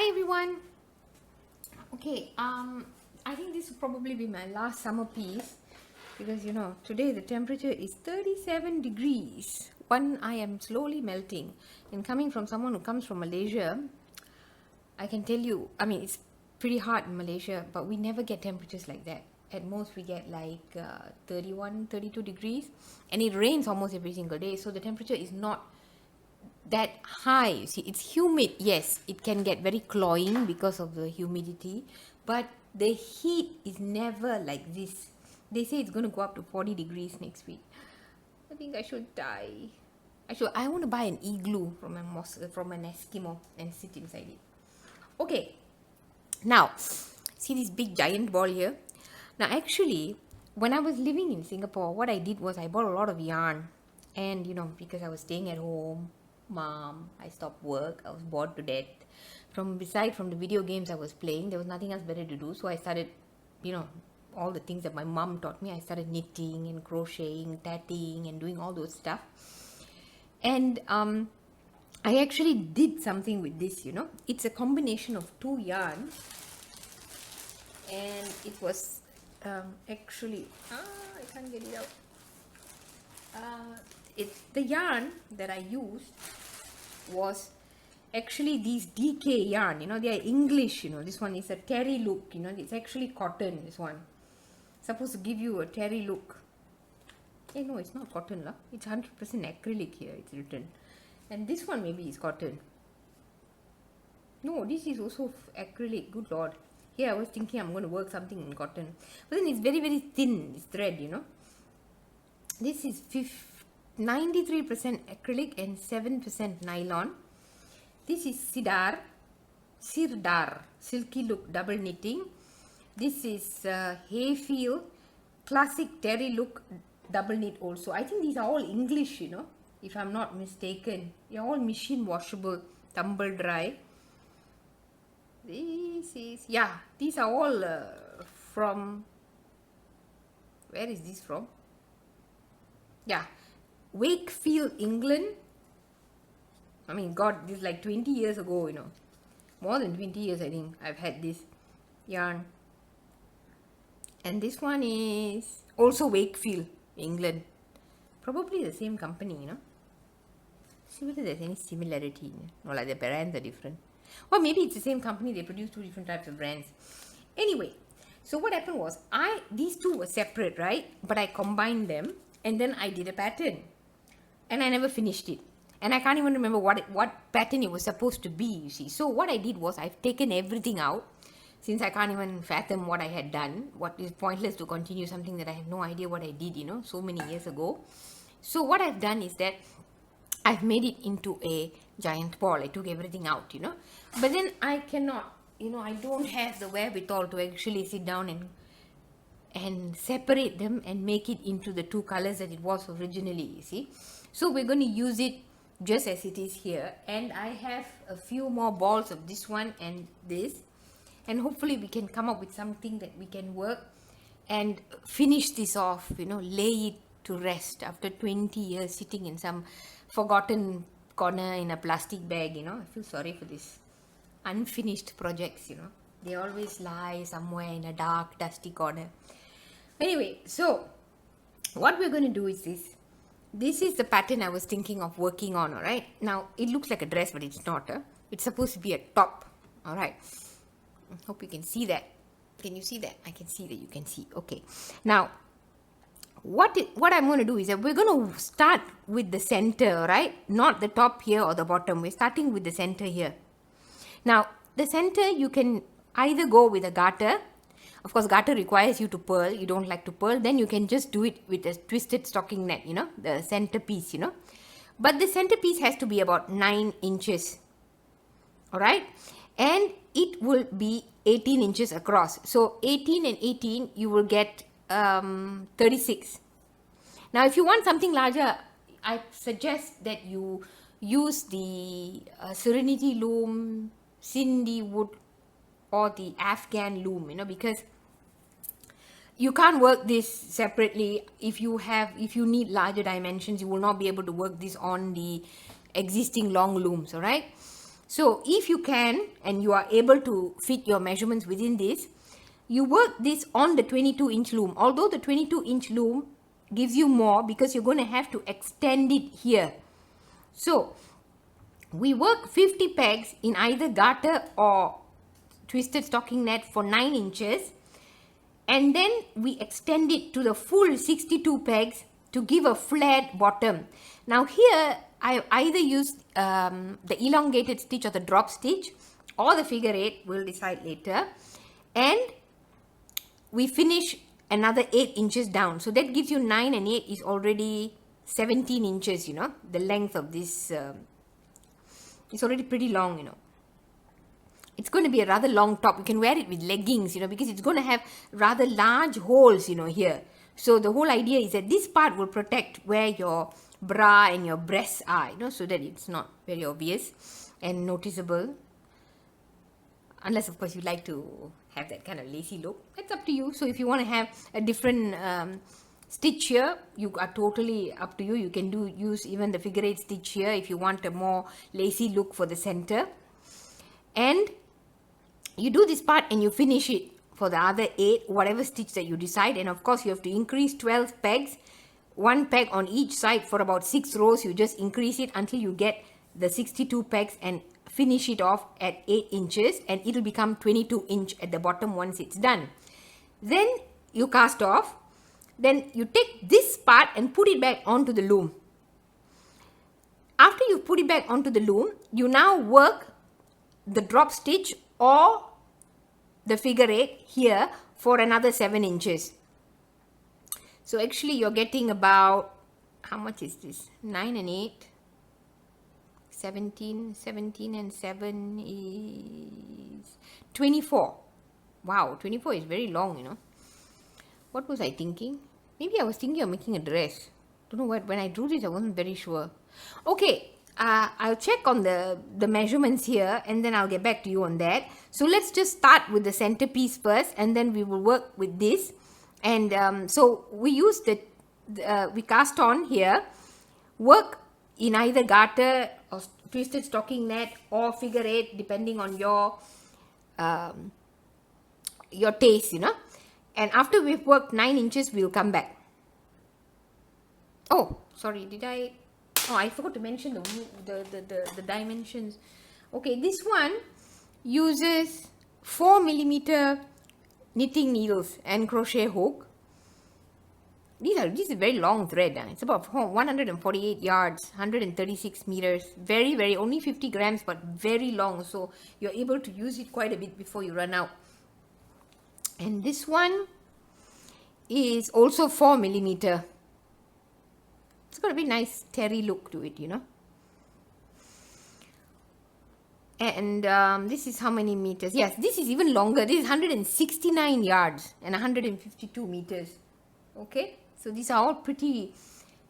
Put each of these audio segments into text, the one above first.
Hi everyone. Okay, I think this will probably be my last summer piece because today the temperature is 37 degrees. I am slowly melting, and coming from someone who comes from Malaysia, I can tell you, I mean, it's pretty hot in Malaysia, but we never get temperatures like that. At most, we get like 31, 32 degrees, and it rains almost every single day, so the temperature is not that high. You see, it's humid. Yes, it can get very cloying because of the humidity, but the heat is never like this. They say it's going to go up to 40 degrees next week. I think I should die. I want to buy an igloo from an Eskimo and sit inside it. Okay, now see this big giant ball here. Now actually, when I was living in Singapore, what I did was I bought a lot of yarn, and because I was staying at home, mom, I stopped work, I was bored to death. From the video games I was playing, there was nothing else better to do, so I started, all the things that my mom taught me. I started knitting and crocheting, tatting, and doing all those stuff. And I actually did something with this. It's a combination of two yarns, and it was actually I can't get it out. It's the yarn that I used was actually these DK yarn. They are English. This one is a terry look. It's actually cotton. This one supposed to give you a terry look. Hey, no, it's not cotton lah. It's 100% acrylic here. It's written, and this one maybe is cotton. No, this is also acrylic. Good lord. Here I was thinking I'm going to work something in cotton, but then it's very very thin. This thread. This is 93% acrylic and 7% nylon. This is Sirdar, silky look double knitting. This is Hayfield, classic terry look double knit also. I think these are all English, if I'm not mistaken. They're all machine washable, tumble dry. These are all from, where is this from? Wakefield, England. I mean, God, this is like 20 years ago, more than 20 years I think I've had this yarn. And this one is also Wakefield, England. Probably the same company, See whether there's any similarity. No, like the brands are different. Or maybe it's the same company, they produce two different types of brands. Anyway, so what happened was, these two were separate, right? But I combined them, and then I did a pattern. And I never finished it. And I can't even remember what pattern it was supposed to be, you see. So what I did was, I've taken everything out, since I can't even fathom what I had done. What is pointless to continue something that I have no idea what I did, so many years ago. So what I've done is that I've made it into a giant ball. I took everything out, But then I cannot, I don't have the wherewithal to actually sit down and separate them and make it into the two colors that it was originally, you see. So we're going to use it just as it is here. And I have a few more balls of this one and this. And hopefully we can come up with something that we can work and finish this off, lay it to rest after 20 years sitting in some forgotten corner in a plastic bag, I feel sorry for this unfinished projects, They always lie somewhere in a dark, dusty corner. Anyway, so what we're going to do is this. This is the pattern I was thinking of working on, alright? Now, it looks like a dress, but it's not. It's supposed to be a top, alright? I hope you can see that. Can you see that? I can see that you can see. Okay. Now, what I'm going to do is that we're going to start with the center, right? Not the top here or the bottom. We're starting with the center here. Now, the center, you can either go with a garter. Of course, garter requires you to purl. You don't like to purl. Then you can just do it with a twisted stockinette, the center piece, But the center piece has to be about 9 inches. Alright? And it will be 18 inches across. So, 18 and 18, you will get 36. Now, if you want something larger, I suggest that you use the Serenity Loom, Cindy Wood, or the Afghan Loom, because you can't work this separately. If you need larger dimensions, you will not be able to work this on the existing long looms, alright? So if you can and you are able to fit your measurements within this, you work this on the 22-inch loom. Although the 22-inch loom gives you more because you're going to have to extend it here. So we work 50 pegs in either garter or twisted stockinette for 9 inches, and then we extend it to the full 62 pegs to give a flared bottom. Now here I either use the elongated stitch or the drop stitch or the figure 8, we'll decide later, and we finish another 8 inches down. So that gives you 9 and 8 is already 17 inches, you know, the length of this. It's already pretty long, you know. It's going to be a rather long top. You can wear it with leggings, you know, because it's going to have rather large holes, you know, here. So the whole idea is that this part will protect where your bra and your breasts are, you know, so that it's not very obvious and noticeable. Unless, of course, you like to have that kind of lacy look. It's up to you. So if you want to have a different stitch here, you are totally up to you. You can use even the figure 8 stitch here if you want a more lacy look for the center. And you do this part and you finish it for the other 8, whatever stitch that you decide. And of course, you have to increase 12 pegs, 1 peg on each side for about 6 rows. You just increase it until you get the 62 pegs and finish it off at 8 inches, and it'll become 22 inch at the bottom once it's done. Then you cast off. Then you take this part and put it back onto the loom. After you put it back onto the loom, you now work the drop stitch or the figure 8 here for another 7 inches. So actually you're getting about, how much is this? 9 and 8, 17 and 7 is 24. Wow, 24 is very long, you know. What was I thinking? Maybe I was thinking of making a dress. Don't know what, when I drew this I wasn't very sure. Okay, I'll check on the measurements here and then I'll get back to you on that. So let's just start with the centerpiece first and then we will work with this. And so we use we cast on here, work in either garter or twisted stockinette or figure 8 depending on your taste, you know. And after we've worked 9 inches, we'll come back. Oh, sorry, I forgot to mention the dimensions. Okay, this one uses 4mm knitting needles and crochet hook. This is very long thread. It's about 148 yards, 136 meters. Very, only 50 grams, but very long. So you're able to use it quite a bit before you run out. And this one is also 4mm. It's got a very nice terry look to it, you know. And this is how many meters? Yes, this is even longer. This is 169 yards and 152 meters. Okay, so these are all pretty,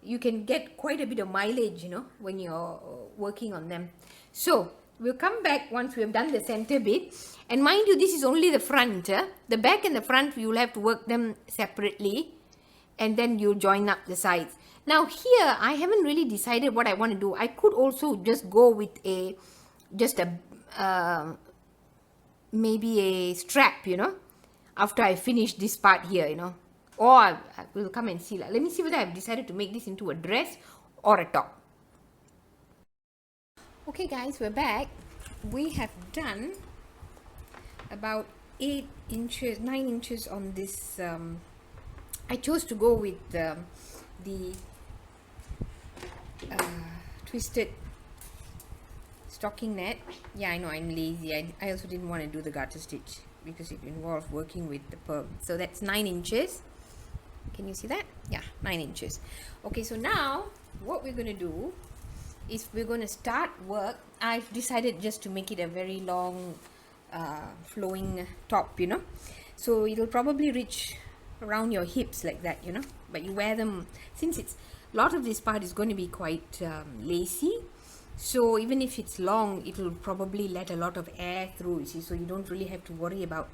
you can get quite a bit of mileage, you know, when you're working on them. So we'll come back once we have done the center bit. And mind you, this is only the front. The back and the front, you'll have to work them separately. And then you'll join up the sides. Now here, I haven't really decided what I want to do. I could also just go with maybe a strap, you know, after I finish this part here, you know. Or I will come and see. Let me see whether I've decided to make this into a dress or a top. Okay guys, we're back. We have done about 9 inches on this. I chose to go with the twisted stockinette. Yeah, I know I'm lazy. I also didn't want to do the garter stitch because it involves working with the perm. So that's 9 inches. Can you see that? Yeah, 9 inches. Okay, so now what we're going to do is we're going to start work. I've decided just to make it a very long flowing top, you know. So it'll probably reach around your hips like that, you know. But you wear them, since it's a lot of this part is going to be quite lacy. So even if it's long, it will probably let a lot of air through, you see. So you don't really have to worry about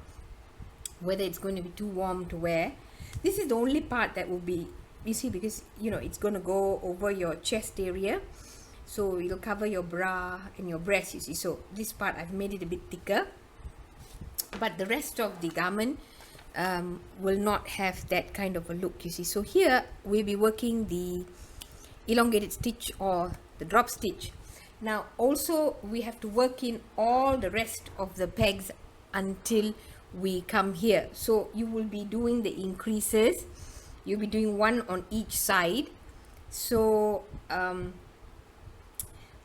whether it's going to be too warm to wear. This is the only part that will be, you see, because, you know, it's going to go over your chest area. so it'll cover your bra and your breast, you see. So this part I've made it a bit thicker, but the rest of the garment will not have that kind of a look, you see. So here we'll be working the elongated stitch or the drop stitch. Now also we have to work in all the rest of the pegs until we come here. So you will be doing the increases, you'll be doing one on each side. So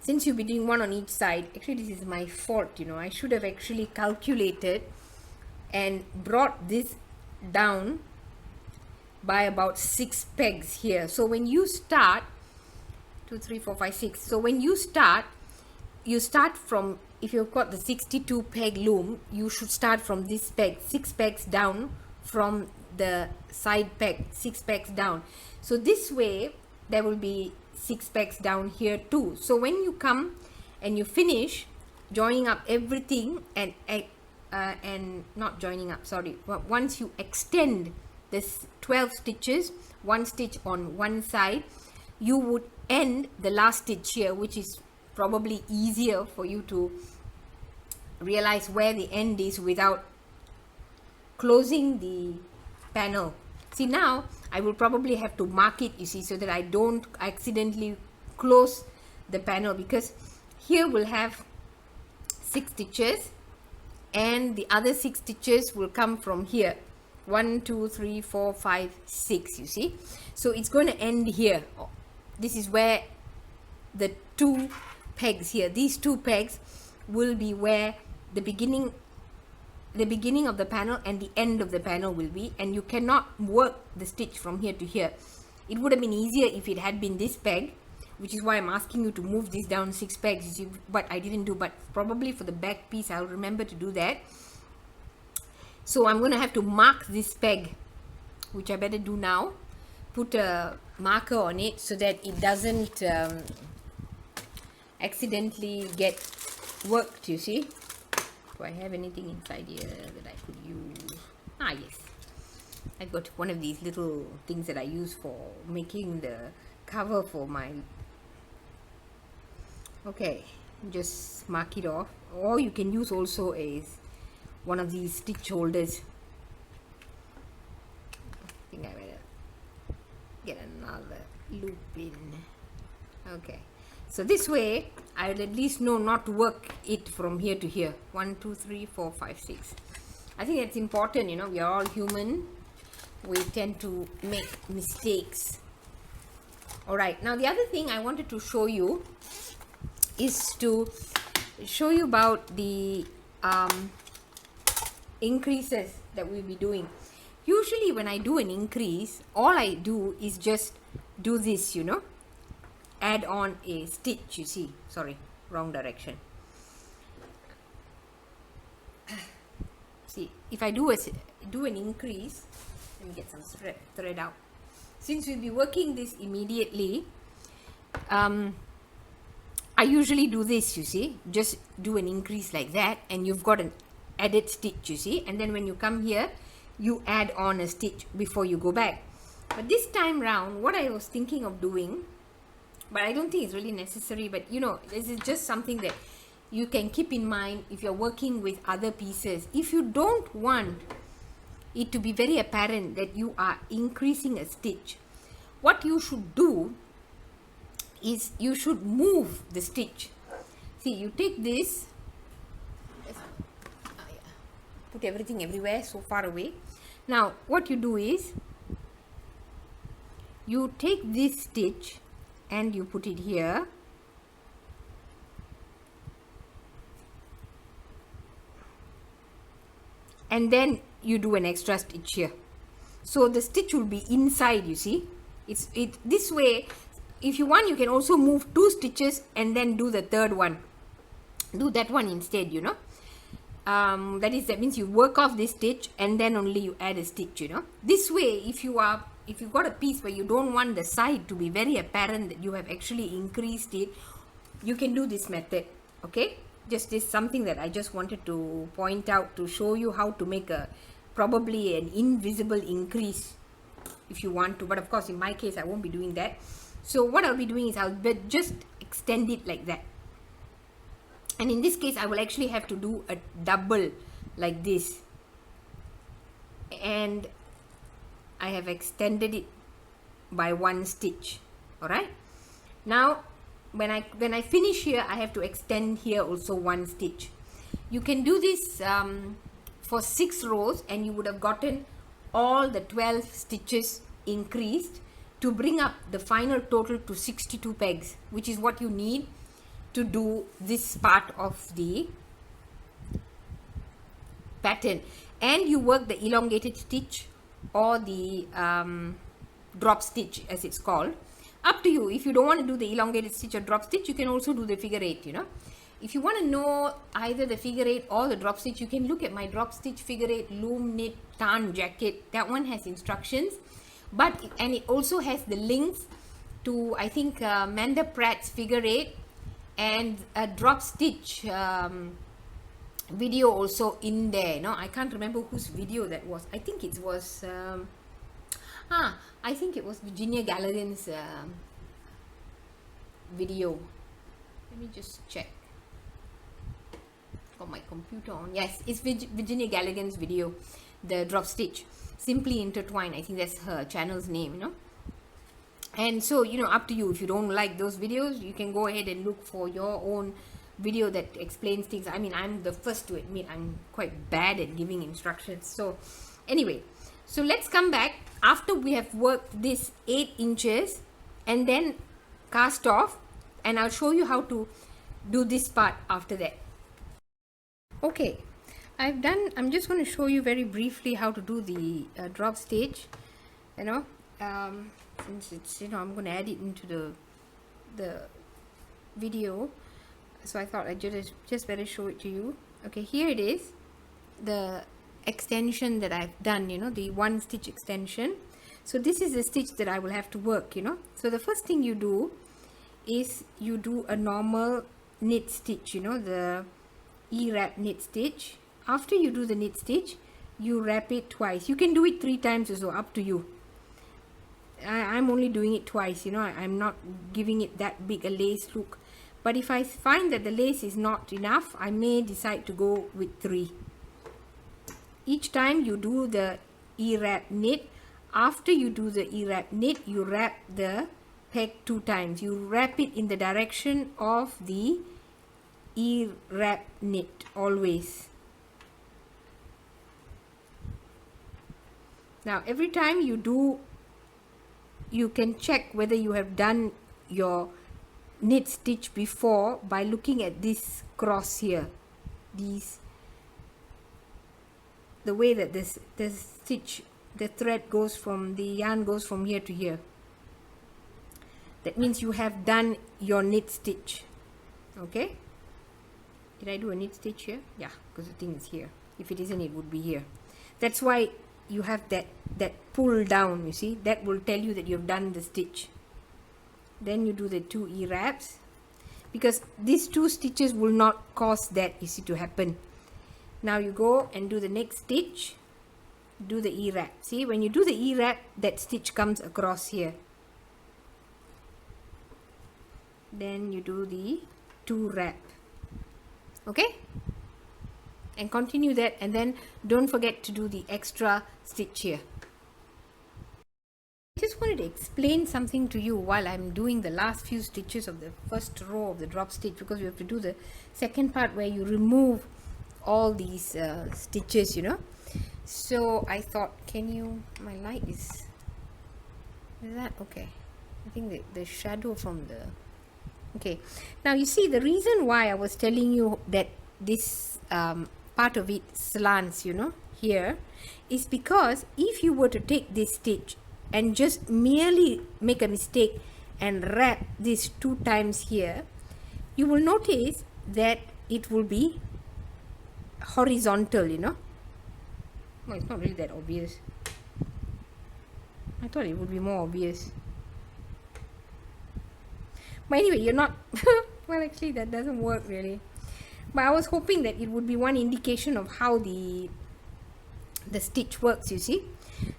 since you'll be doing one on each side, actually this is my fault, you know, I should have actually calculated and brought this down by about 6 pegs here. So when you start 2, 3, 4, 5, 6, so when you start from, if you've got the 62 peg loom, you should start from this peg, 6 pegs down from the side peg, 6 pegs down. So this way there will be 6 pegs down here too. So when you come and you finish joining up everything and not joining up, sorry, but once you extend this 12 stitches, 1 stitch on one side, you would end the last stitch here, which is probably easier for you to realize where the end is without closing the panel. See, now I will probably have to mark it, you see, so that I don't accidentally close the panel, because here we'll have 6 stitches and the other 6 stitches will come from here, 1, 2, 3, 4, 5, 6, you see. So it's going to end here. This is where the 2 pegs here, these 2 pegs will be where the beginning of the panel and the end of the panel will be, and you cannot work the stitch from here to here. It would have been easier if it had been this peg, which is why I'm asking you to move this down 6 pegs, you see, but I didn't do. But probably for the back piece I'll remember to do that. So I'm going to have to mark this peg, which I better do now. Put a marker on it so that it doesn't accidentally get worked, you see. Do I have anything inside here that I could use? Ah, yes. I've got one of these little things that I use for making the cover for my... Okay, just mark it off. Or you can use also one of these stitch holders. I think I better get another loop in. Okay. So this way, I will at least know not to work it from here to here. 1, 2, 3, 4, 5, 6. I think that's important, you know, we are all human. We tend to make mistakes. Alright, now the other thing I wanted to show you is to show you about the increases that we'll be doing. Usually when I do an increase, all I do is just do this, you know. Add on a stitch, you see. Sorry, wrong direction. See, if I do an increase, let me get some thread out. Since we'll be working this immediately, I usually do this, you see. Just do an increase like that, and you've got an added stitch, you see. And then when you come here, you add on a stitch before you go back. But this time round, what I was thinking of doing, but I don't think it's really necessary, but you know, this is just something that you can keep in mind if you're working with other pieces. If you don't want it to be very apparent that you are increasing a stitch, what you should do is you should move the stitch. See, you take this, put everything everywhere, so far away. Now what you do is you take this stitch and you put it here, and then you do an extra stitch here. So the stitch will be inside, you see. This way, if you want, you can also move 2 stitches and then do the third one. Do that one instead, you know. That means you work off this stitch and then only you add a stitch, you know. This way, if you've got a piece where you don't want the side to be very apparent that you have actually increased it, you can do this method. Okay, just this something that I just wanted to point out to show you how to make probably an invisible increase if you want to, but of course in my case I won't be doing that. So what I'll be doing is I'll just extend it like that. And in this case, I will actually have to do a double like this. And I have extended it by 1 stitch. Alright. Now, when I finish here, I have to extend here also 1 stitch. You can do this for 6 rows, and you would have gotten all the 12 stitches increased to bring up the final total to 62 pegs, which is what you need to do this part of the pattern. And you work the elongated stitch or the drop stitch, as it's called. Up to you. If you don't want to do the elongated stitch or drop stitch, you can also do the figure 8, you know. If you want to know either the figure 8 or the drop stitch, you can look at my drop stitch figure 8 loom knit tarn jacket. That one has instructions, and it also has the links to, I think, Manda Pratt's figure 8 and a drop stitch video also in there. No, I can't remember whose video that was. I think it was I think it was Virginia Gallagher's video. Let me just check. Got my computer on. Yes, it's Virginia Gallagher's video, the drop stitch, Simply Intertwined. I think that's her channel's name, you know. And so, you know, up to you. If you don't like those videos, you can go ahead and look for your own video that explains things. I mean, I'm the first to admit I'm quite bad at giving instructions. So anyway, so let's come back after we have worked this 8 inches and then cast off, and I'll show you how to do this part after that. Okay, I'm just going to show you very briefly how to do the drop stitch, you know. Since it's, you know, I'm going to add it into the video, so I thought I'd just better show it to you. Okay, here it is, the extension that I've done, you know, the 1 stitch extension. So this is the stitch that I will have to work, you know. So the first thing you do is you do a normal knit stitch, you know, the E-wrap knit stitch. After you do the knit stitch, you wrap it twice. You can do it 3 times or so, up to you. I'm only doing it twice, you know. I'm not giving it that big a lace look, but if I find that the lace is not enough, I may decide to go with 3. Each time you do the E-wrap knit, after you do the E-wrap knit, you wrap the peg 2 times. You wrap it in the direction of the E-wrap knit always. Now every time you do, you can check whether you have done your knit stitch before by looking at this cross here, the way that the stitch, the thread goes from, the yarn goes from here to here. That means you have done your knit stitch. Okay, did I do a knit stitch here? Yeah, because the thing is here. If it isn't, it would be here. That's why you have that pull down, you see, that will tell you that you've done the stitch. Then you do the 2 E-wraps, because these 2 stitches will not cause that, you see, to happen. Now you go and do the next stitch, do the E-wrap. See, when you do the E-wrap, that stitch comes across here. Then you do the 2 wrap. Okay, and continue that, and then don't forget to do the extra stitch here. I just wanted to explain something to you while I'm doing the last few stitches of the first row of the drop stitch, because you have to do the second part where you remove all these stitches, you know. So I thought, can you, my light is that okay? I think the shadow from the, okay, now you see the reason why I was telling you that this part of it slants, you know, here, is because if you were to take this stitch and just merely make a mistake and wrap this 2 times here, you will notice that it will be horizontal, you know. Well, it's not really that obvious. I thought it would be more obvious. But anyway, you're not well, actually that doesn't work really. But I was hoping that it would be one indication of how the stitch works, you see.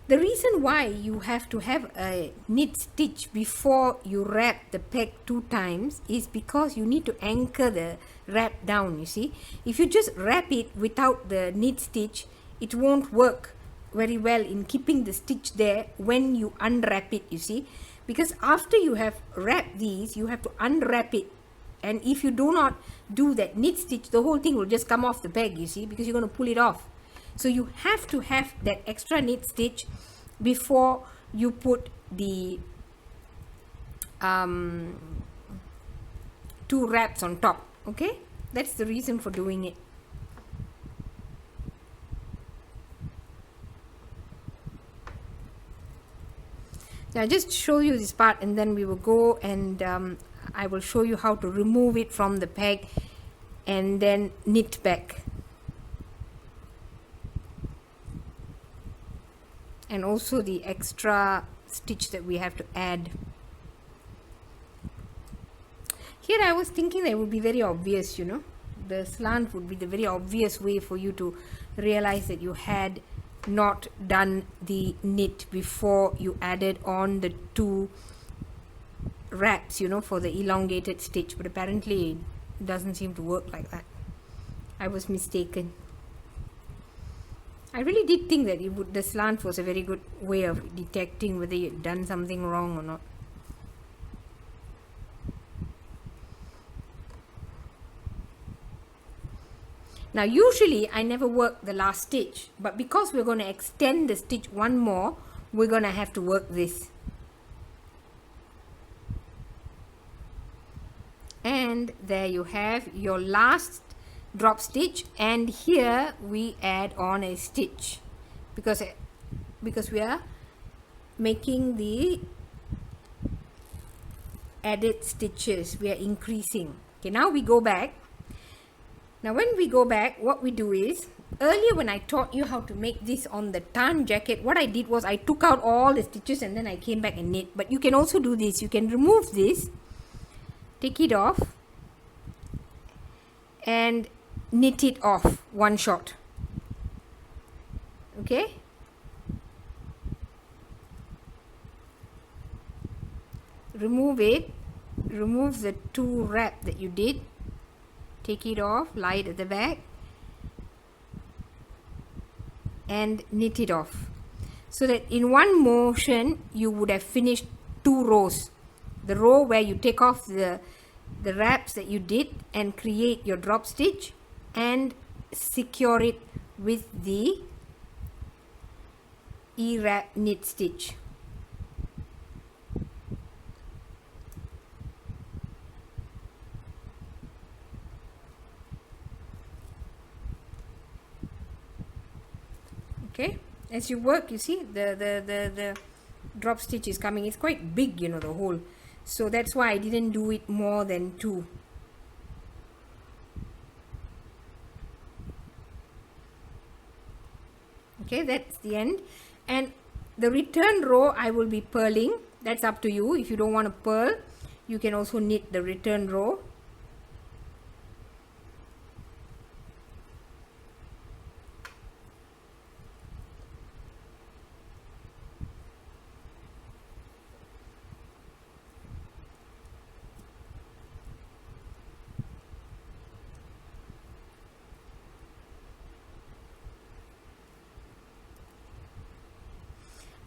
The reason why you have to have a knit stitch before you wrap the peg 2 times is because you need to anchor the wrap down, you see. If you just wrap it without the knit stitch, it won't work very well in keeping the stitch there when you unwrap it, you see. Because after you have wrapped these, you have to unwrap it. And if you do not do that knit stitch, the whole thing will just come off the peg, you see, because you're going to pull it off. So you have to have that extra knit stitch before you put the 2 wraps on top. Okay, that's the reason for doing it. Now I'll just show you this part, and then we will go and I will show you how to remove it from the peg and then knit back. And also the extra stitch that we have to add. Here I was thinking that it would be very obvious, you know. The slant would be the very obvious way for you to realize that you had not done the knit before you added on the 2 wraps, you know, for the elongated stitch. But apparently it doesn't seem to work like that. I was mistaken. I really did think that the slant was a very good way of detecting whether you'd done something wrong or not. Now usually I never work the last stitch, but because we're going to extend the stitch one more, we're going to have to work this. And there you have your last drop stitch, and here we add on a stitch because we are making the added stitches, we are increasing. Okay, now we go back. Now when we go back, what we do is, earlier when I taught you how to make this on the tarn jacket, what I did was I took out all the stitches and then I came back and knit. But you can also do this. You can remove this, take it off and knit it off one shot. Okay, remove it, remove the 2 wrap that you did, take it off, lie it at the back and knit it off, so that in one motion you would have finished 2 rows. The row where you take off the wraps that you did and create your drop stitch and secure it with the E-wrap knit stitch. Okay, as you work, you see the drop stitch is coming. It's quite big, you know, the hole, so that's why I didn't do it more than 2. Okay, that's the end. And the return row I will be purling. That's up to you. If you don't want to purl, you can also knit the return row.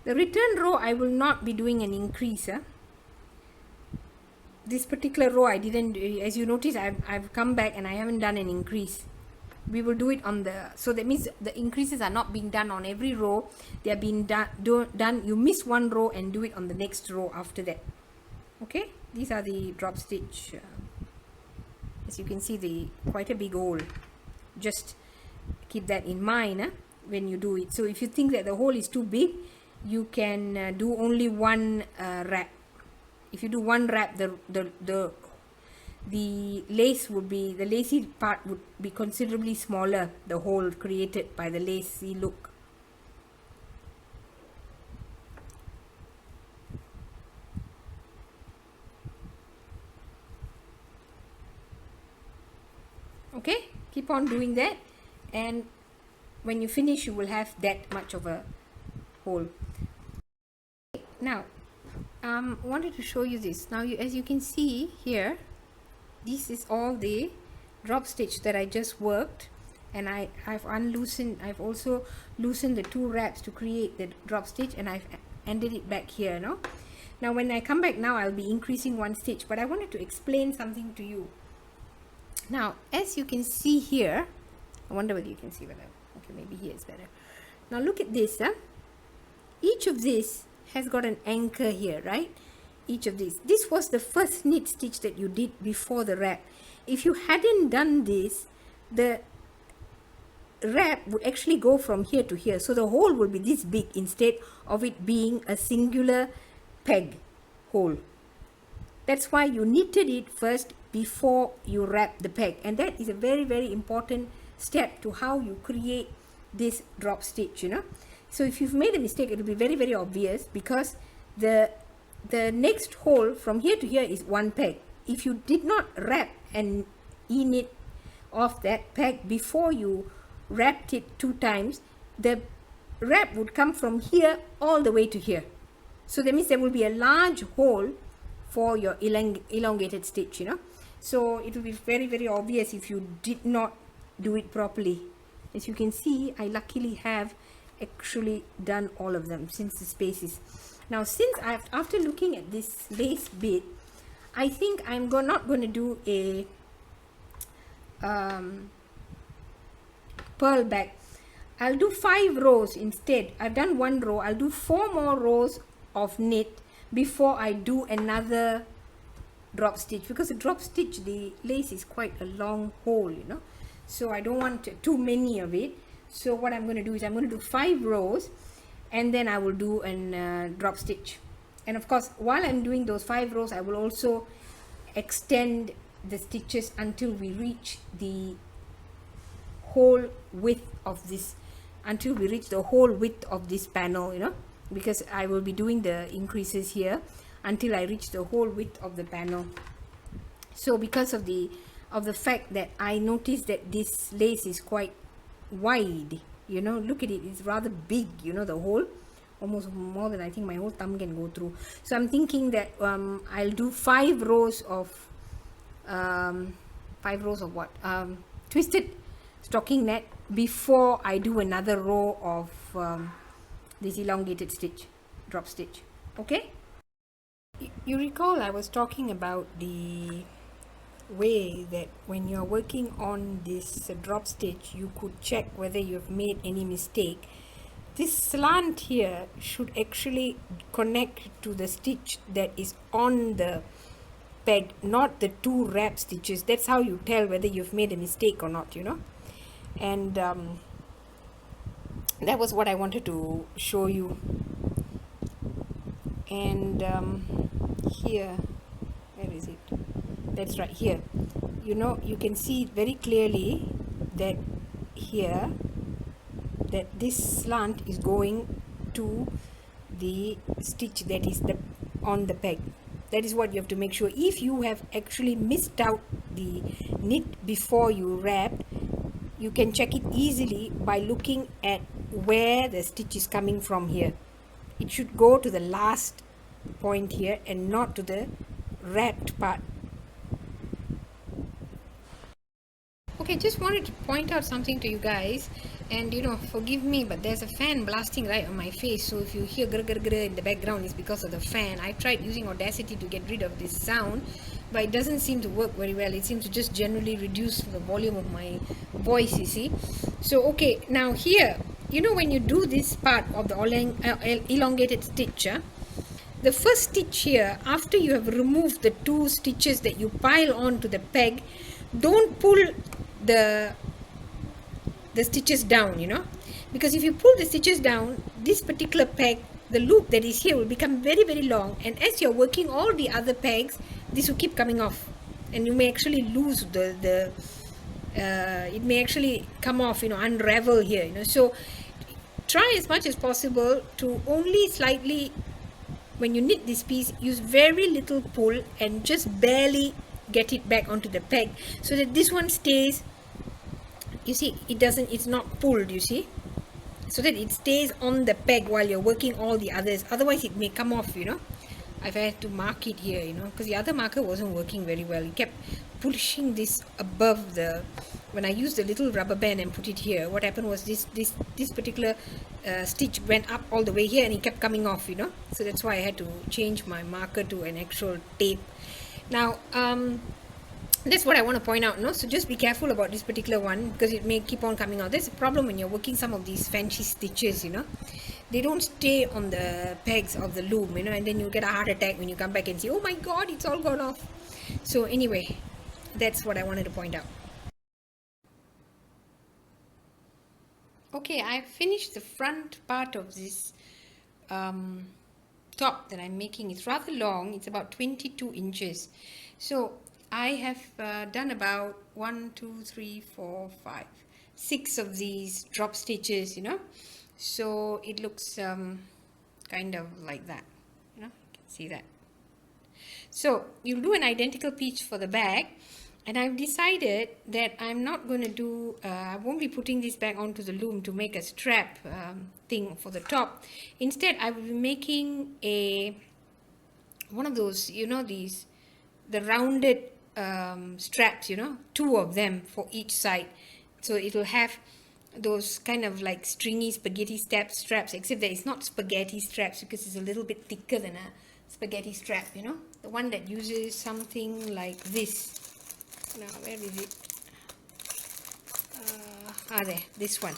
The return row I will not be doing an increase. This particular row I didn't, as you notice, I've come back and I haven't done an increase. We will do it on the, so that means the increases are not being done on every row. They are being done, you miss one row and do it on the next row after that. Okay, these are the drop stitch. As you can see, quite a big hole. Just keep that in mind when you do it. So if you think that the hole is too big, you can do only one wrap. If you do one wrap, the lace would be, the lacy part would be considerably smaller, the hole created by the lacy look. Okay, keep on doing that, and when you finish you will have that much of a hole. Now wanted to show you this. Now as you can see here, this is all the drop stitch that I just worked, and I've also loosened the two wraps to create the drop stitch, and I've ended it back here. Now when I come back now, I'll be increasing one stitch, but I wanted to explain something to you. Now as you can see here, I wonder whether you can see whether, okay, maybe here is better. Now look at this. Each of this has got an anchor here, right? Each of these. This was the first knit stitch that you did before the wrap. If you hadn't done this, the wrap would actually go from here to here. So the hole will be this big instead of it being a singular peg hole. That's why you knitted it first before you wrap the peg. And that is a very, very important step to how you create this drop stitch, So if you've made a mistake, it will be very, very obvious, because the next hole from here to here is one peg. If you did not wrap and e-knit off that peg before you wrapped it 2 times, the wrap would come from here all the way to here. So that means there will be a large hole for your elongated stitch, So it will be very, very obvious if you did not do it properly. As you can see, I luckily have actually done all of them since the space is. Now since after looking at this lace bit, I think I'm not going to do a pearl back. I'll do 5 rows instead. I've done 1 row. I'll do 4 more rows of knit before I do another drop stitch, because the drop stitch, the lace is quite a long hole, so I don't want too many of it. So what I'm going to do is I'm going to do 5 rows, and then I will do a drop stitch. And of course, while I'm doing those 5 rows, I will also extend the stitches until we reach the whole width of this, panel, because I will be doing the increases here until I reach the whole width of the panel. So because of the fact that I noticed that this lace is quite wide, look at it, it's rather big, the hole, almost more than I think my whole thumb can go through. So I'm thinking that I'll do 5 rows of twisted stockinette before I do another row of this elongated stitch, drop stitch. Okay, you recall I was talking about the way that when you're working on this drop stitch, you could check whether you've made any mistake. This slant here should actually connect to the stitch that is on the peg, not the 2 wrap stitches. That's how you tell whether you've made a mistake or not, and that was what I wanted to show you. And here, where is it? That's right here. You can see very clearly that here, that this slant is going to the stitch that is on the peg. That is what you have to make sure. If you have actually missed out the knit before you wrap, you can check it easily by looking at where the stitch is coming from here. It should go to the last point here and not to the wrapped part. Okay, just wanted to point out something to you guys, and forgive me, but there's a fan blasting right on my face, so if you hear grr grr grr in the background, it's because of the fan. I tried using Audacity to get rid of this sound, but it doesn't seem to work very well. It seems to just generally reduce the volume of my voice, you see. So okay, now here, when you do this part of the elongated stitch, the first stitch here, after you have removed the 2 stitches that you pile onto the peg, don't pull the stitches down, because if you pull the stitches down, this particular peg, the loop that is here, will become very, very long, and as you're working all the other pegs, this will keep coming off, and you may actually lose it may actually come off, unravel here, so try as much as possible to only slightly, when you knit this piece, use very little pull and just barely get it back onto the peg, so that this one stays, you see, it's not pulled, you see. so that it stays on the peg while you're working all the others. Otherwise it may come off, you know. I've had to mark it here, you know, because the other marker wasn't working very well. It kept pushing this above the, when I used the little rubber band and put it here, what happened was this particular stitch went up all the way here and it kept coming off, you know. So that's why I had to change my marker to an actual tape. Now that's what I want to point out, no? So just be careful about this particular one because it may keep on coming out. That's a problem when you're working some of these fancy stitches, you know. They don't stay on the pegs of the loom, you know, and then you get a heart attack when you come back and see, oh my god, it's all gone off. So anyway, that's what I wanted to point out. Okay, I finished the front part of this top that I'm making. It's rather long. It's about 22 inches. So I have done about 6 of these drop stitches, you know. So it looks kind of like that, you know, you can see that. So you'll do an identical piece for the back, and I've decided that I'm not going to do, I won't be putting this back onto the loom to make a strap thing for the top. Instead, I will be making one of those, you know, the rounded straps, you know, 2 of them for each side. So it'll have those kind of like stringy spaghetti straps, except that it's not spaghetti straps because it's a little bit thicker than a spaghetti strap, you know. The one that uses something like this. Now, where is it? There, this one.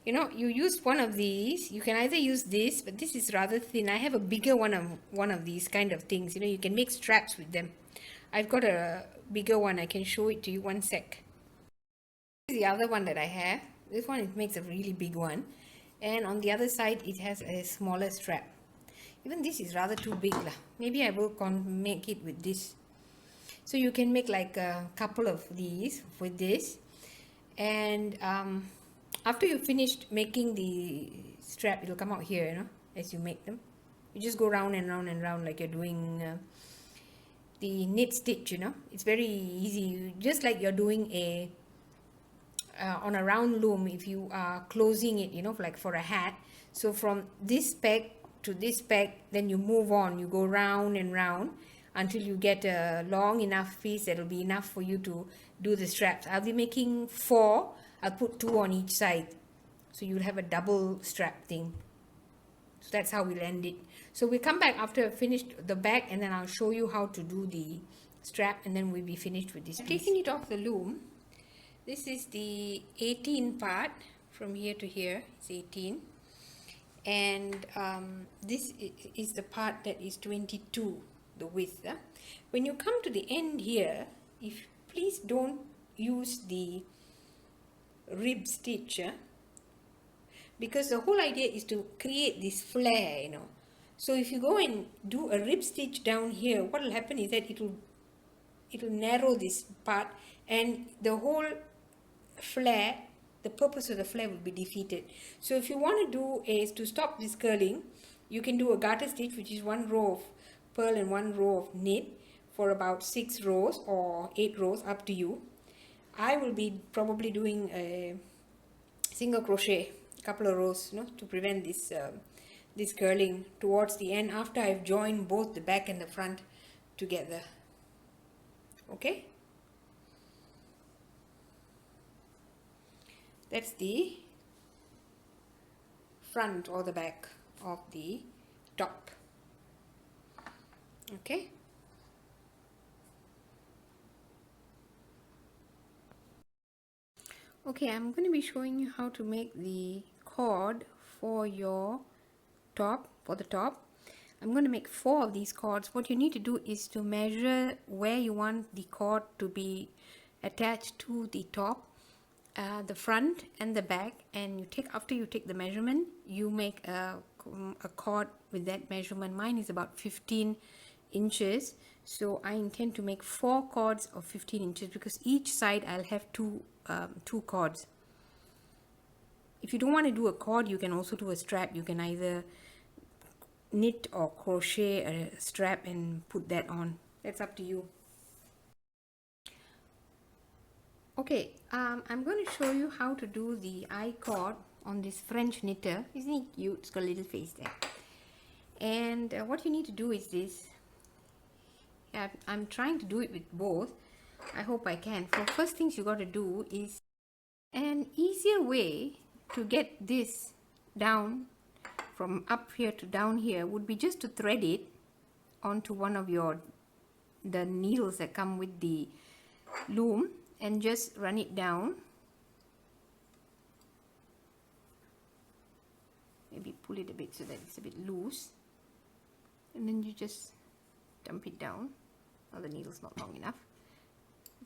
You know, you use one of these. You can either use this, but this is rather thin. I have a bigger one of these kind of things. You know, you can make straps with them. I've got a bigger one. I can show it to you. One sec. This is the other one that I have. This one, it makes a really big one. And on the other side, it has a smaller strap. Even this is rather too big lah. Maybe I will make it with this. So you can make like a couple of these with this. And after you finished making the strap, it'll come out here, you know, as you make them. You just go round and round and round like you're doing the knit stitch, you know. It's very easy, just like you're doing on a round loom if you are closing it, you know, like for a hat. So from this peg to this peg, then you move on, you go round and round until you get a long enough piece that'll be enough for you to do the straps. I'll be making 4. I'll put 2 on each side, so you'll have a double strap thing. So that's how we'll end it. So we'll come back after I've finished the back, and then I'll show you how to do the strap, and then we'll be finished with this. Taking it off the loom, this is the 18 part from here to here. It's 18, and this is the part that is 22, the width. When you come to the end here, please don't use the rib stitch, because the whole idea is to create this flare, you know. So if you go and do a rib stitch down here, what will happen is that it'll narrow this part, and the whole flare, the purpose of the flare will be defeated. So if you want to do is to stop this curling, you can do a garter stitch, which is 1 row of purl and 1 row of knit for about 6 rows or 8 rows, up to you. I will be probably doing a single crochet, a couple of rows, you know, to prevent this this curling towards the end after I've joined both the back and the front together. Okay, that's the front or the back of the top. Okay. Okay, I'm going to be showing you how to make the cord for your top, for the top. I'm going to make 4 of these cords. What you need to do is to measure where you want the cord to be attached to the top, the front and the back, and after you take the measurement, you make a cord with that measurement. Mine is about 15 inches, so I intend to make 4 cords of 15 inches because each side I'll have 2 cords. If you don't want to do a cord, you can also do a strap. You can either knit or crochet a strap and put that on. That's up to you. Okay, I'm going to show you how to do the I cord on this French knitter. Isn't it cute? It's got a little face there. And what you need to do is this. Yeah, I'm trying to do it with both. I hope I can. For first things you got to do is an easier way to get this down from up here to down here would be just to thread it onto one of the needles that come with the loom and just run it down. Maybe pull it a bit so that it's a bit loose, and then you just dump it down. Oh, the needle's not long enough,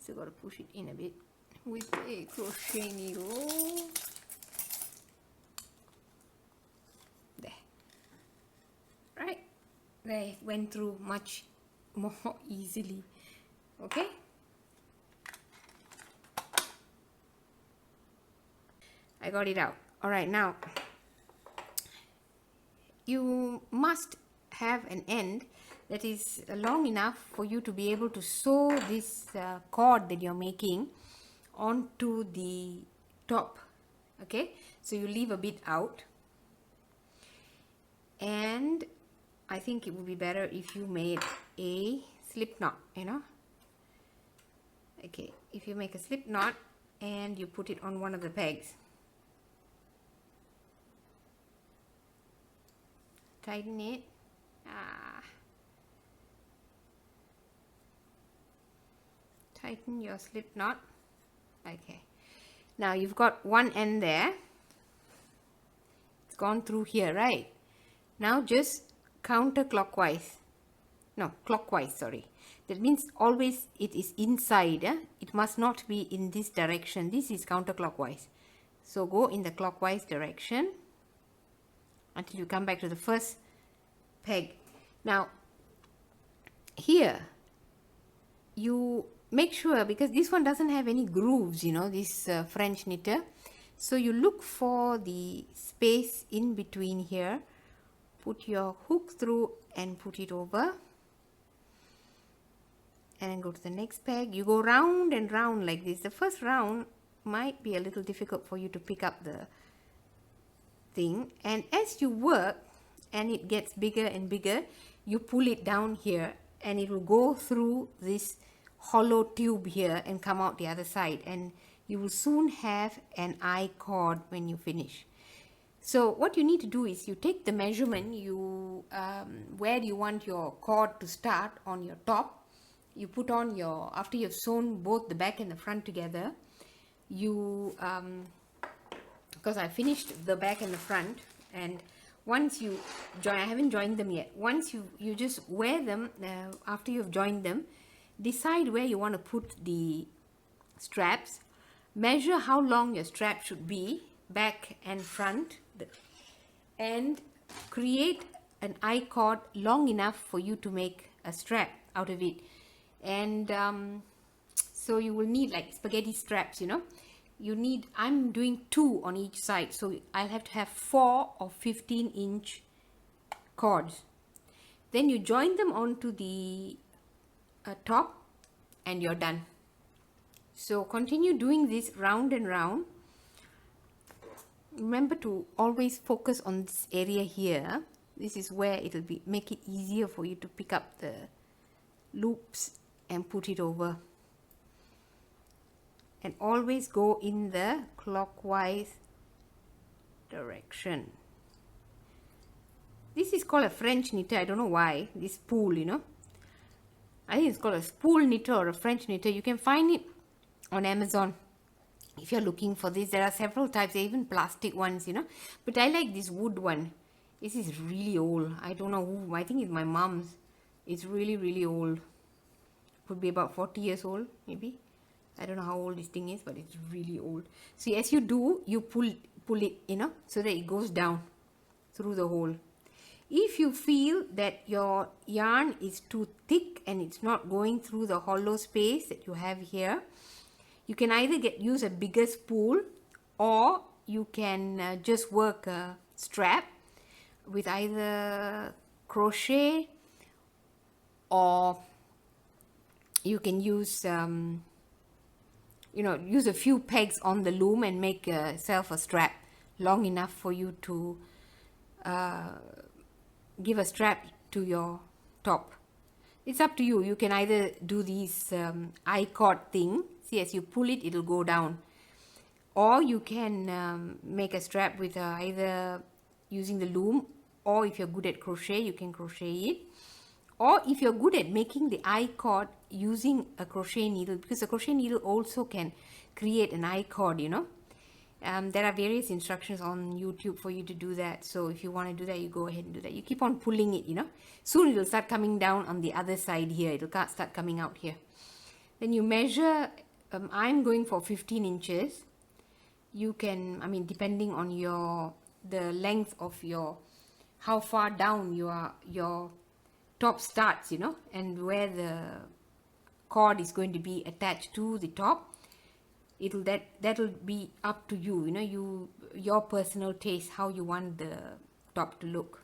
so got to push it in a bit with a crochet needle. There. Right, there, it went through much more easily. Okay, I got it out. All right, now you must have an end that is long enough for you to be able to sew this cord that you're making onto the top. Okay, so you leave a bit out, and I think it would be better if you made a slip knot, you know. Okay, if you make a slip knot and you put it on one of the pegs, tighten it. Tighten your slip knot. Okay, now you've got one end there. It's gone through here, right? Now just counterclockwise. No, clockwise, sorry. That means always it is inside. It must not be in this direction. This is counterclockwise. So go in the clockwise direction until you come back to the first peg. Now here you make sure, because this one doesn't have any grooves, you know, this French knitter, so you look for the space in between here, put your hook through and put it over, and then go to the next peg. You go round and round like this. The first round might be a little difficult for you to pick up the thing, and as you work and it gets bigger and bigger, you pull it down here and it will go through this hollow tube here and come out the other side, and you will soon have an I cord when you finish. So what you need to do is you take the measurement, you where you want your cord to start on your top. You put on your, after you've sewn both the back and the front together, you because I finished the back and the front, and once you join, I haven't joined them yet, once you just wear them, after you've joined them, decide where you want to put the straps, measure how long your strap should be, back and front, and create an I cord long enough for you to make a strap out of it. And so you will need like spaghetti straps, you know. You need, I'm doing 2 on each side, so I'll have to have 4 or 15-inch cords. Then you join them onto the top and you're done. So continue doing this round and round. Remember to always focus on this area here. This is where it'll be make it easier for you to pick up the loops and put it over. And always go in the clockwise direction. This is called a French knitter. I don't know why. This spool, you know. I think it's called a spool knitter or a French knitter. You can find it on Amazon if you're looking for this. There are several types, even plastic ones, you know. But I like this wood one. This is really old. I don't know who. I think it's my mom's. It's really, really old. Could be about 40 years old, maybe. I don't know how old this thing is, but it's really old. See, as you do, you pull it, you know, so that it goes down through the hole. If you feel that your yarn is too thick and it's not going through the hollow space that you have here, you can either use a bigger spool, or you can just work a strap with either crochet, or you can use you know, use a few pegs on the loom and make yourself a strap long enough for you to give a strap to your top. It's up to you. You can either do these I-cord thing. See, as you pull it, it'll go down. Or you can make a strap with either using the loom, or if you're good at crochet, you can crochet it. Or if you're good at making the I-cord using a crochet needle, because a crochet needle also can create an I-cord, you know. There are various instructions on YouTube for you to do that. So if you want to do that, you go ahead and do that. You keep on pulling it, you know. Soon it will start coming down on the other side here. It will start coming out here. Then you measure, I'm going for 15 inches. You can, I mean, depending on the length of how far down your top starts, you know, and where the cord is going to be attached to the top. That'll be up to you, you know, your personal taste, how you want the top to look.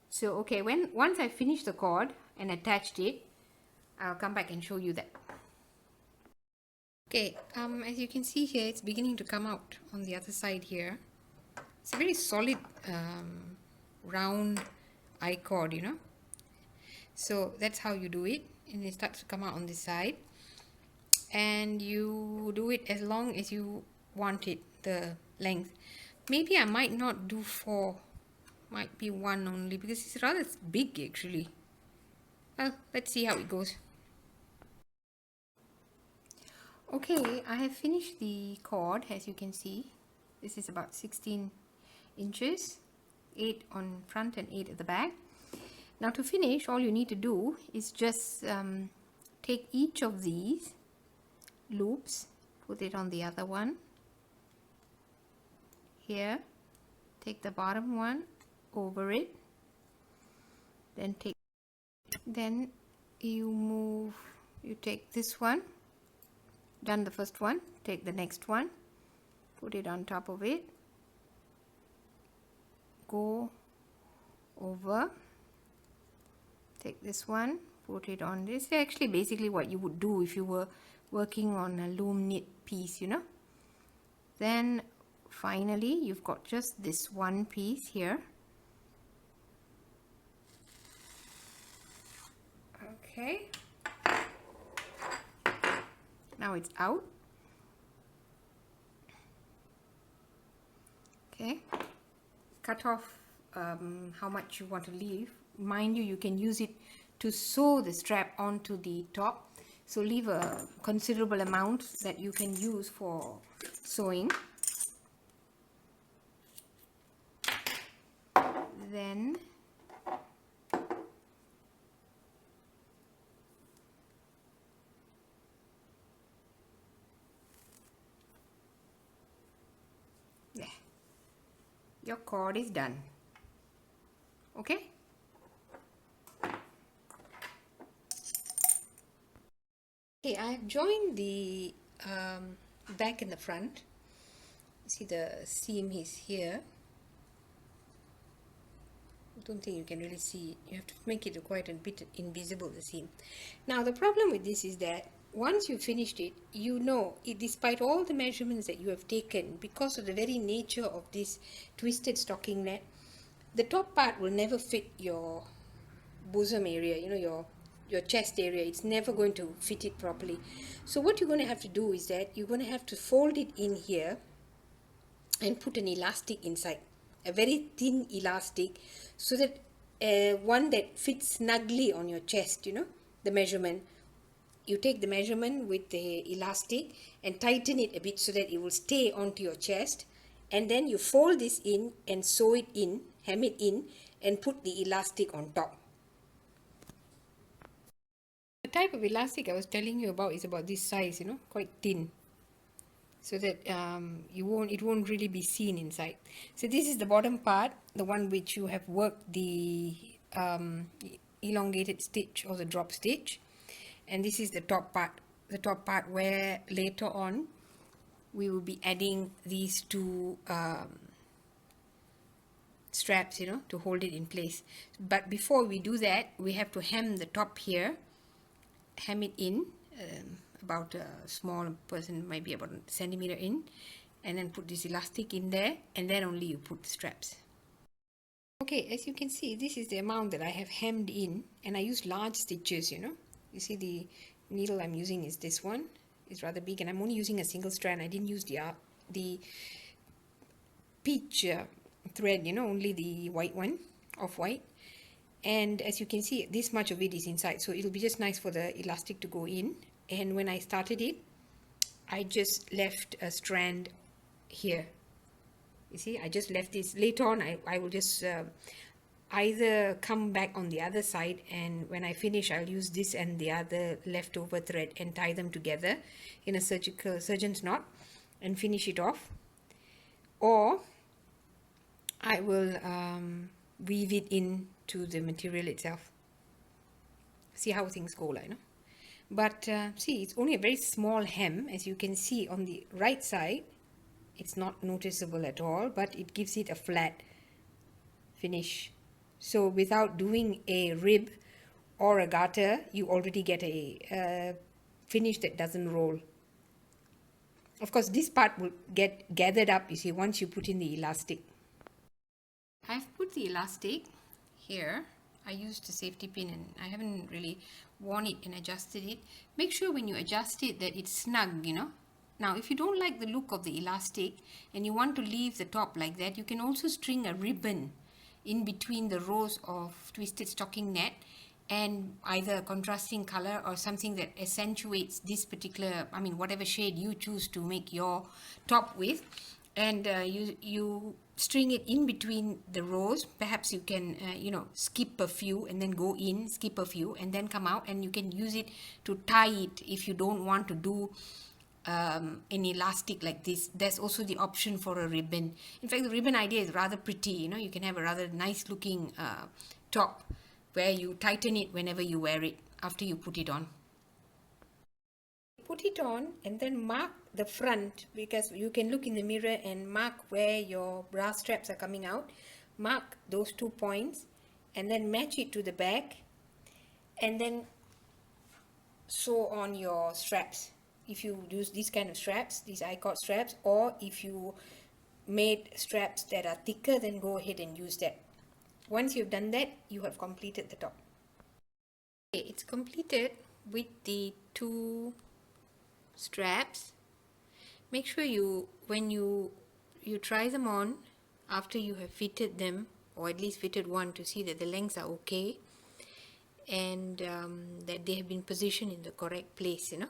So okay, once I finish the cord and attached it, I'll come back and show you that. Okay, as you can see here, it's beginning to come out on the other side here. It's a very solid round I-cord, you know. So that's how you do it, and it starts to come out on this side. And you do it as long as you want it, the length. Maybe I might not do 4, might be 1 only, because it's rather big actually. Well, let's see how it goes. Okay, I have finished the cord. As you can see, this is about 16 inches, 8 on front and 8 at the back. Now to finish, all you need to do is just take each of these loops, put it on the other one here, take the bottom one over it, then you take this one, done the first one, take the next one, put it on top of it, go over, take this one, put it on this. Actually basically what you would do if you were working on a loom knit piece, you know. Then finally you've got just this one piece here. Okay, now it's out. Okay, cut off how much you want to leave. Mind you, you can use it to sew the strap onto the top. So leave a considerable amount that you can use for sewing. Then there, your cord is done. Okay. Okay, I have joined the back and the front. See, the seam is here. I don't think you can really see it. You have to make it quite a bit invisible, the seam. Now the problem with this is that once you've finished it, you know, despite all the measurements that you have taken, because of the very nature of this twisted stockinette, the top part will never fit your bosom area, you know, your chest area. It's never going to fit it properly. So what you're going to have to do is that you're going to have to fold it in here and put an elastic inside, a very thin elastic, so that one that fits snugly on your chest, you know, the measurement. You take the measurement with the elastic and tighten it a bit so that it will stay onto your chest, and then you fold this in and sew it in, hem it in, and put the elastic on top. The type of elastic I was telling you about is about this size, you know, quite thin, so that it won't really be seen inside. So this is the bottom part, the one which you have worked the elongated stitch or the drop stitch, and this is the top part where later on we will be adding these two straps, you know, to hold it in place. But before we do that, we have to hem the top here, hem it in about a small person, might be about a centimeter in, and then put this elastic in there, and then only you put the straps. Okay, as you can see, this is the amount that I have hemmed in, and I use large stitches, you know. You see the needle I'm using is this one. It's rather big, and I'm only using a single strand. I didn't use the peach thread, you know, only the white one, off white. And as you can see, this much of it is inside, so it'll be just nice for the elastic to go in. And when I started it, I just left a strand here. You see, I just left this. Later on, I will just either come back on the other side, and when I finish, I'll use this and the other leftover thread and tie them together in a surgeon's knot and finish it off. Or I will weave it into the material itself. See how things go, like, no? But see, it's only a very small hem. As you can see on the right side, it's not noticeable at all, but it gives it a flat finish. So without doing a rib or a garter, you already get a finish that doesn't roll. Of course, this part will get gathered up, you see, once you put in the elastic. I've put the elastic here. I used a safety pin, and I haven't really worn it and adjusted it. Make sure when you adjust it that it's snug, you know. Now, if you don't like the look of the elastic and you want to leave the top like that, you can also string a ribbon in between the rows of twisted stockinette, and either a contrasting color or something that accentuates this particular, I mean, whatever shade you choose to make your top with. And you string it in between the rows. Perhaps you can, you know, skip a few and then go in, skip a few and then come out, and you can use it to tie it if you don't want to do an elastic like this. There's also the option for a ribbon. In fact, the ribbon idea is rather pretty, you know. You can have a rather nice looking top where you tighten it whenever you wear it after you put it on. Put it on and then mark the front, because you can look in the mirror and mark where your bra straps are coming out. Mark those 2 points and then match it to the back, and then sew on your straps. If you use these kind of straps, these I-cord straps, or if you made straps that are thicker, then go ahead and use that. Once you've done that, you have completed the top. Okay, it's completed with the 2 straps. Make sure when you try them on after you have fitted them, or at least fitted one, to see that the lengths are okay and that they have been positioned in the correct place, you know.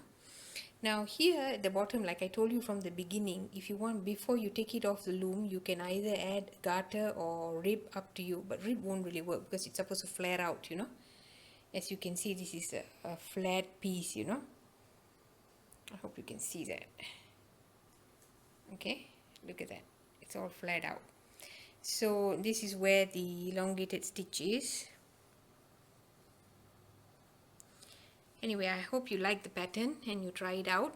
Now here at the bottom, like I told you from the beginning, if you want, before you take it off the loom, you can either add garter or rib, up to you, but rib won't really work because it's supposed to flare out, you know. As you can see, this is a flat piece, you know. I hope you can see that. Okay, look at that, it's all flared out. So this is where the elongated stitch is. Anyway, I hope you like the pattern and you try it out.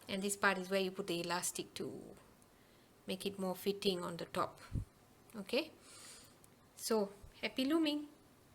And this part is where you put the elastic to make it more fitting on the top. Okay, so happy looming.